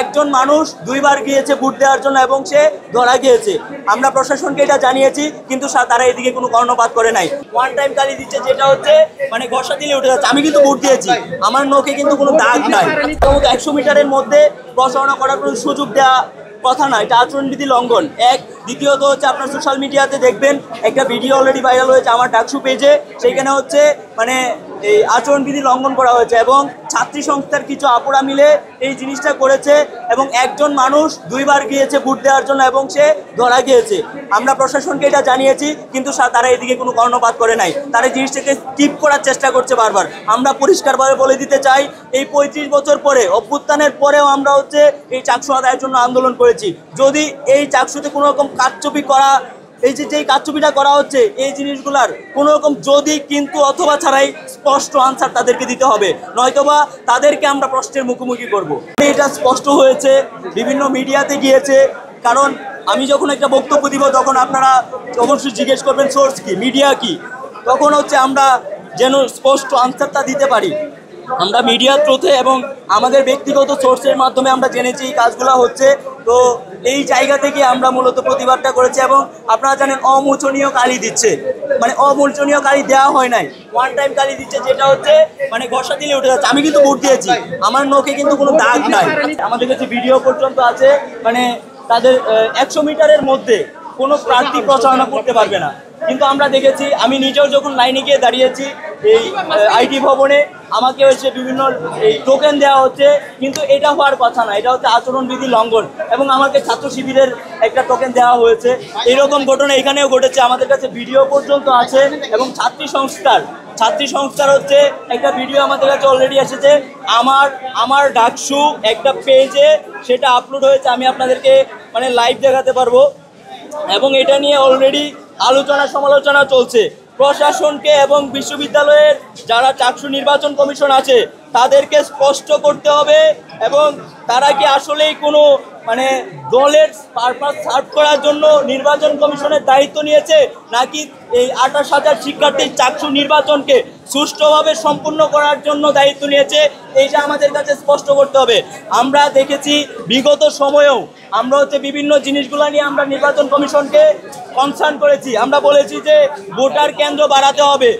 একজন মানুষ দুইবার গিয়েছে ভোট দেওয়ার জন্য এবং সে ধরা গিয়েছে। আমরা প্রশাসনকে এটা জানিয়েছি, কিন্তু তারা এদিকে কোনো কর্ণপাত করে নাই। ওয়ান টাইম গালি দিচ্ছে, যেটা হচ্ছে মানে ঘষা দিলে উঠে যাচ্ছে। আমি কিন্তু ভোট দিয়েছি, আমার নখে কিন্তু কোনো দাগ নাই। 100 মিটারের মধ্যে প্রচারণা করার কোনো সুযোগ দেওয়া কথা না, এটা আচরণবিধি লঙ্ঘন। দ্বিতীয়ত হচ্ছে আপনার সোশ্যাল মিডিয়াতে দেখবেন একটা ভিডিও অলরেডি ভাইরাল হয়েছে আমার ডাকসু পেজে, সেইখানে হচ্ছে মানে এই আচরণবিধি লঙ্ঘন করা হয়েছে এবং ছাত্রী সংস্থার কিছু আপুরা মিলে এই জিনিসটা করেছে এবং একজন মানুষ দুইবার গিয়েছে ভোট দেওয়ার জন্য এবং সে ধরা গিয়েছে। আমরা প্রশাসনকে এটা জানিয়েছি, কিন্তু তারা এদিকে কোনো কর্ণপাত করে নাই। তারা জিনিসটাকে স্কিপ করার চেষ্টা করছে বারবার। আমরা পরিষ্কারভাবে বলে দিতে চাই, এই 35 বছর পরে, অভ্যুত্থানের পরেও আমরা হচ্ছে এই চাকসু আদায়ের জন্য আন্দোলন করেছি। যদি এই চাকসুতে কোনো রকম কারচুপি করা, এই যেই কারচুপিটা করা হচ্ছে, এই জিনিসগুলার কোনো রকম যদি কিন্তু অথবা ছাড়াই স্পষ্ট আনসার তাদেরকে দিতে হবে, নয়তোবা তাদেরকে আমরা প্রশ্নের মুখোমুখি করব। এটা স্পষ্ট হয়েছে, বিভিন্ন মিডিয়াতে গিয়েছে। কারণ আমি যখন একটা বক্তব্য দিব তখন আপনারা অবশ্যই জিজ্ঞেস করবেন সোর্স কি, মিডিয়া কি, তখন হচ্ছে আমরা যেন স্পষ্ট আনসারটা দিতে পারি। আমরা মিডিয়ার থ্রুতে এবং আমাদের ব্যক্তিগত সোর্সের মাধ্যমে আমরা জেনেছি এই কাজগুলো হচ্ছে। তো এই জায়গা থেকে আমরা মূলত প্রতিবাদটা করেছি এবং আপনারা জানেন অমোচনীয় গালি দিচ্ছে, মানে অমোচনীয় গালি দেওয়া হয় নাই, ওয়ান টাইম গালি দিচ্ছে, যেটা হচ্ছে মানে ঘষা দিলে উঠে যাচ্ছে। আমি কিন্তু ভোট দিয়েছি, আমার নখে কিন্তু কোনো দাগ নাই। আমাদের কাছে ভিডিও পর্যন্ত আছে, মানে তাদের 100 মিটারের মধ্যে কোনো প্রার্থী প্রচারণা করতে পারবে না। কিন্তু আমরা দেখেছি, আমি নিজেও যখন লাইনে গিয়ে দাঁড়িয়েছি এই আইটি ভবনে, আমাকে হচ্ছে বিভিন্ন এই টোকেন দেওয়া হচ্ছে, কিন্তু এটা হওয়ার কথা না, এটা হচ্ছে আচরণবিধি লঙ্ঘন। এবং আমাকে ছাত্র শিবিরের একটা টোকেন দেওয়া হয়েছে। এইরকম ঘটনা এখানেও ঘটেছে, আমাদের কাছে ভিডিও পর্যন্ত আছে। এবং ছাত্রী সংস্থার হচ্ছে একটা ভিডিও আমাদের কাছে অলরেডি এসেছে, আমার ডাকসু একটা পেজে সেটা আপলোড হয়েছে, আমি আপনাদেরকে মানে লাইভ দেখাতে পারবো। এবং এটা নিয়ে অলরেডি আলোচনা সমালোচনা চলছে। প্রশাসনকে এবং বিশ্ববিদ্যালয়ের যারা চাকসু নির্বাচন কমিশন আছে তাদেরকে স্পষ্ট করতে হবে এবং তারা কি আসলেই কোনো মানে দলের পারপাস সার্ভ করার জন্য নির্বাচন কমিশনের দায়িত্ব নিয়েছে, নাকি এই 28,000 শিক্ষার্থীর চাকসু নির্বাচনকে সুষ্ঠুভাবে সম্পূর্ণ করার জন্য দায়িত্ব নিয়েছে, এইটা আমাদের কাছে স্পষ্ট করতে হবে। আমরা দেখেছি বিগত সময়েও আমরা হচ্ছে বিভিন্ন জিনিসগুলো নিয়ে আমরা নির্বাচন কমিশনকে কনসার্ন করেছি। আমরা বলেছি যে ভোটার কেন্দ্র বাড়াতে হবে,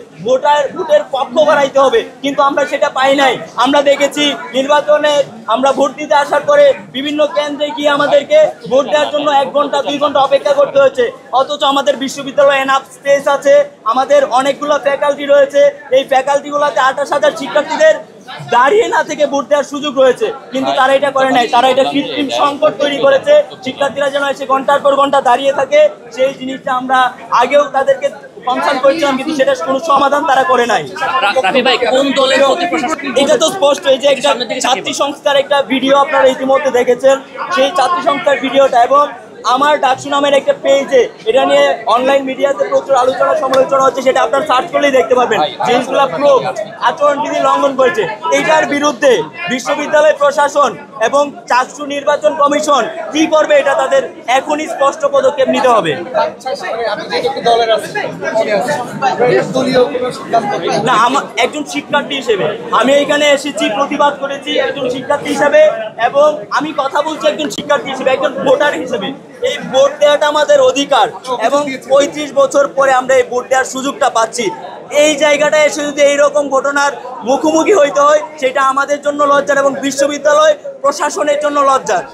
ভোটের পক্ষ বাড়াইতে হবে, কিন্তু আমরা সেটা পাই নাই। আমরা দেখেছি নির্বাচনে আমরা ভোট দিতে আসার পরে বিভিন্ন কেন্দ্রে গিয়ে আমাদেরকে ভোট দেওয়ার জন্য 1 ঘন্টা 2 ঘন্টা অপেক্ষা করতে হয়েছে, অথচ আমাদের বিশ্ববিদ্যালয়ে এনাফ স্পেস আছে, আমাদের অনেকগুলো ফ্যাকাল্টি রয়েছে। এই ফ্যাকাল্টিগুলোতে 28,000 শিক্ষার্থীদের দাঁড়িয়ে না থেকে ভোট দেওয়ার সুযোগ রয়েছে, কিন্তু তারা এটা করে নাই। তারা এটা কৃত্রিম সংকট তৈরি করেছে, শিক্ষার্থীরা যেন এসে ঘন্টার পর ঘন্টা দাঁড়িয়ে থাকে। সেই জিনিসটা আমরা আগেও তাদেরকে কনসার্ন করেছিলাম, কিন্তু সেটার কোনো সমাধান তারা করে নাই। এটা তো স্পষ্ট, এই যে একটা ছাত্রী সংস্থার একটা ভিডিও আপনারা ইতিমধ্যে দেখেছেন, সেই ছাত্রী সংস্থার ভিডিওটা এবং আমার ডাকসু নামের একটা পেজে এটা নিয়ে অনলাইন মিডিয়াতে প্রচুর আলোচনা সমালোচনা হচ্ছে, সেটা আপনার সার্চ করলেই দেখতে পাবেন। জিনিসগুলো প্রুফ আচরণবিধি লঙ্ঘন করেছে। এইটার বিরুদ্ধে বিশ্ববিদ্যালয় প্রশাসন এবং চাকসু নির্বাচন কমিশন কি করবে, এটা তাদের এখনই স্পষ্ট পদক্ষেপ নিতে হবে। না, আমার একজন শিক্ষার্থী হিসেবে আমি এখানে এসেছি, প্রতিবাদ করেছি একজন শিক্ষার্থী হিসেবে, এবং আমি কথা বলছি একজন শিক্ষার্থী হিসেবে, একজন ভোটার হিসেবে। এই ভোট দেওয়াটা আমাদের অধিকার এবং 35 বছর পরে আমরা এই ভোট দেওয়ার সুযোগটা পাচ্ছি। এই জায়গাটায় এসে যদি এইরকম ঘটনার মুখোমুখি হইতে হয়, সেটা আমাদের জন্য লজ্জার এবং বিশ্ববিদ্যালয় প্রশাসনের জন্য লজ্জার।